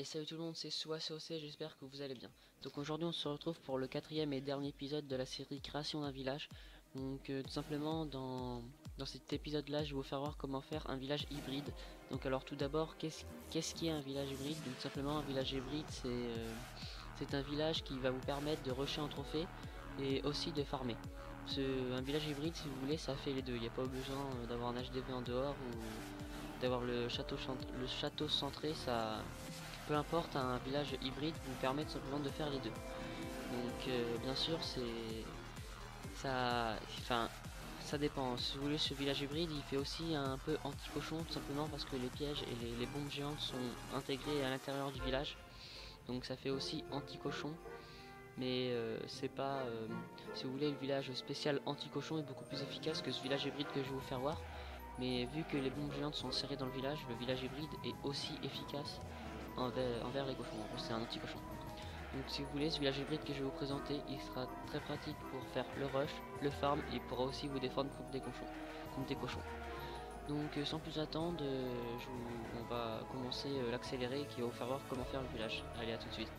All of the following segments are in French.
salut tout le monde, c'est SoaCOC, j'espère que vous allez bien. Donc aujourd'hui on se retrouve pour le quatrième et dernier épisode de la série Création d'un village. Donc tout simplement dans cet épisode là je vais vous faire voir comment faire un village hybride. Donc alors tout d'abord qu'est-ce qui est un village hybride? Donc tout simplement un village hybride c'est un village qui va vous permettre de rusher un trophée et aussi de farmer. Un village hybride, si vous voulez, ça fait les deux, il n'y a pas besoin d'avoir un HDV en dehors ou d'avoir le château centré, ça... Peu importe, un village hybride vous permet tout simplement de faire les deux. Donc bien sûr ça dépend. Si vous voulez, ce village hybride il fait aussi un peu anti-cochon, tout simplement parce que les pièges et les bombes géantes sont intégrés à l'intérieur du village. Donc ça fait aussi anti-cochon. Mais c'est pas... si vous voulez, le village spécial anti-cochon est beaucoup plus efficace que ce village hybride que je vais vous faire voir. Mais vu que les bombes géantes sont insérées dans le village hybride est aussi efficace envers les cochons. En plus c'est un anti-cochon. Donc si vous voulez, ce village hybride que je vais vous présenter, il sera très pratique pour faire le rush, le farm, et il pourra aussi vous défendre contre des cochons. Donc sans plus attendre, on va commencer l'accéléré qui va vous faire voir comment faire le village. Allez, à tout de suite.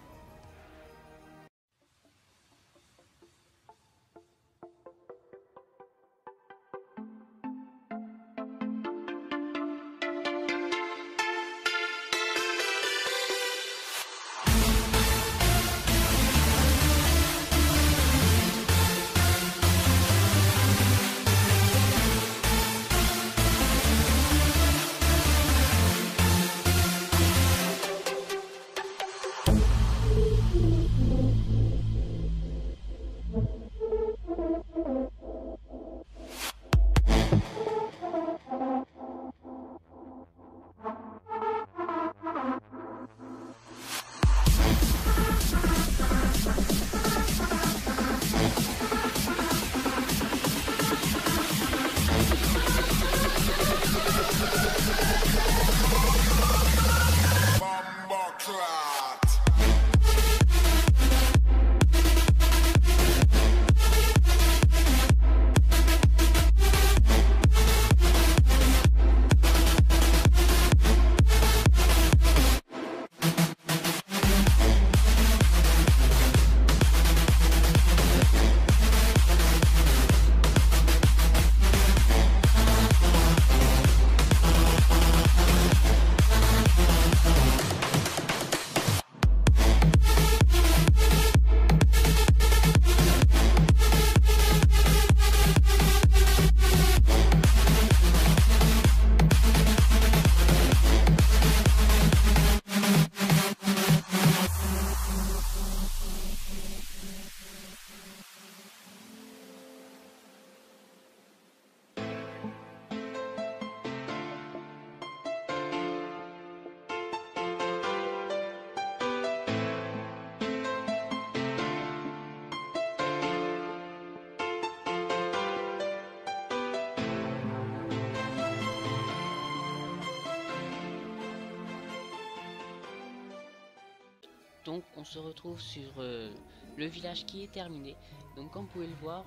Donc on se retrouve sur le village qui est terminé. Donc comme vous pouvez le voir,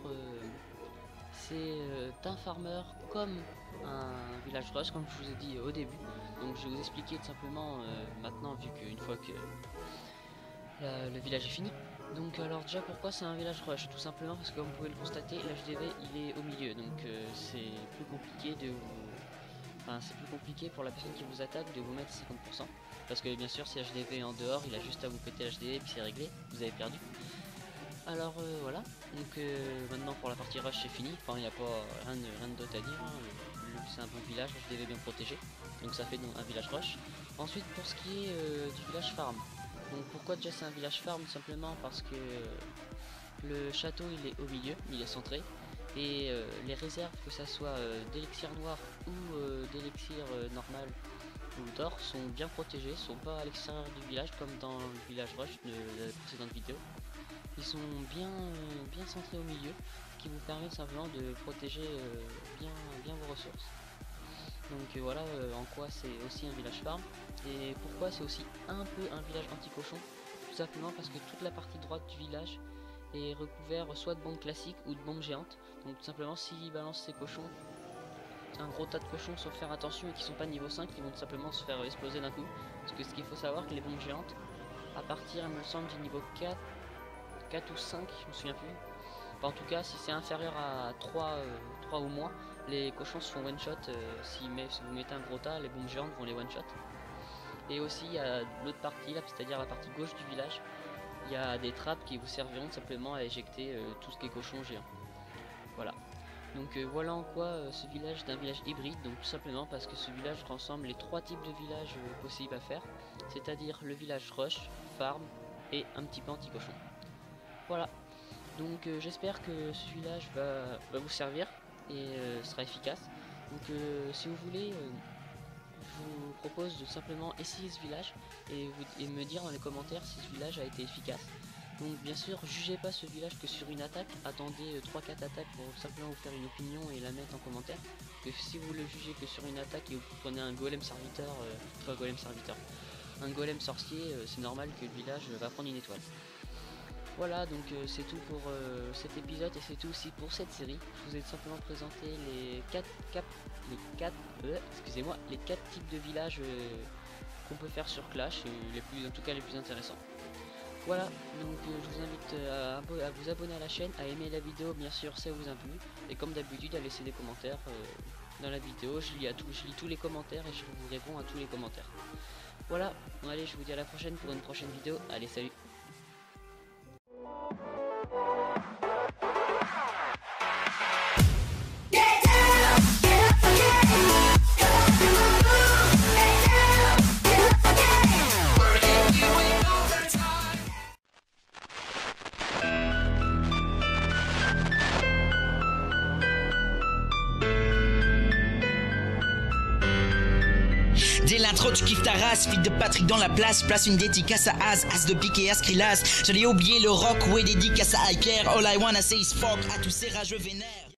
c'est un farmer comme un village rush, comme je vous ai dit au début. Donc je vais vous expliquer tout simplement maintenant, vu qu'une fois que le village est fini. Donc alors déjà pourquoi c'est un village rush? Tout simplement parce que comme vous pouvez le constater, l'HDV il est au milieu. Donc c'est plus compliqué de vous... Enfin, c'est plus compliqué pour la personne qui vous attaque de vous mettre 50%. Parce que bien sûr si HDV est en dehors, il a juste à vous péter l'HDV et puis c'est réglé, vous avez perdu. Alors voilà, donc maintenant pour la partie rush c'est fini, enfin il n'y a pas rien d'autre à dire, hein. C'est un bon village, HDV bien protégé, donc ça fait donc un village rush. Ensuite pour ce qui est du village farm, donc pourquoi déjà c'est un village farm? Simplement parce que le château il est au milieu, il est centré, et les réserves, que ça soit d'élixir noir ou d'élixir normal ou d'or, sont bien protégées, sont pas à l'extérieur du village comme dans le village rush de la précédente vidéo. Ils sont bien centrés au milieu, ce qui vous permet simplement de protéger bien vos ressources. Donc voilà en quoi c'est aussi un village farm, et pourquoi c'est aussi un peu un village anti-cochon. Tout simplement parce que toute la partie droite du village est recouvert soit de bombes classiques ou de bombes géantes. Donc tout simplement s'il balance ses cochons, un gros tas de cochons sans faire attention et qui sont pas niveau 5, ils vont tout simplement se faire exploser d'un coup. Parce que ce qu'il faut savoir, que les bombes géantes, à partir, il me semble, du niveau 4 ou 5, je me souviens plus. Enfin, en tout cas, si c'est inférieur à 3 ou moins, les cochons se font one shot. Si vous mettez un gros tas, les bombes géantes vont les one shot. Et aussi, il y a l'autre partie, là, c'est-à-dire la partie gauche du village, il y a des trappes qui vous serviront simplement à éjecter tout ce qui est cochon géant. Voilà. Donc voilà en quoi ce village est un village hybride, donc tout simplement parce que ce village rassemble les 3 types de villages possibles à faire, c'est-à-dire le village rush, farm et un petit peu anti-cochon. Voilà, donc j'espère que ce village va vous servir et sera efficace. Donc si vous voulez, je vous propose de simplement essayer ce village et me dire dans les commentaires si ce village a été efficace. Donc bien sûr, jugez pas ce village que sur une attaque, attendez 3-4 attaques pour simplement vous faire une opinion et la mettre en commentaire. Que si vous le jugez que sur une attaque et vous prenez un golem serviteur, un golem sorcier, c'est normal que le village va prendre une étoile. Voilà, donc c'est tout pour cet épisode et c'est tout aussi pour cette série. Je vous ai simplement présenté les 4 types de villages qu'on peut faire sur Clash, en tout cas les plus intéressants. Voilà, donc je vous invite à vous abonner à la chaîne, à aimer la vidéo bien sûr si ça vous a plu, et comme d'habitude à laisser des commentaires dans la vidéo. Je lis tous les commentaires et je vous réponds à tous les commentaires. Voilà, bon allez, je vous dis à la prochaine pour une prochaine vidéo. Allez, salut. Dès l'intro tu kiffes ta race, fille de Patrick dans la place. Place une dédicace à Az, As de pique et à Skrillaz. J'allais oublier le rock, ouais dédicace à Hyper. All I wanna say is fuck à tous ces rageux vénères.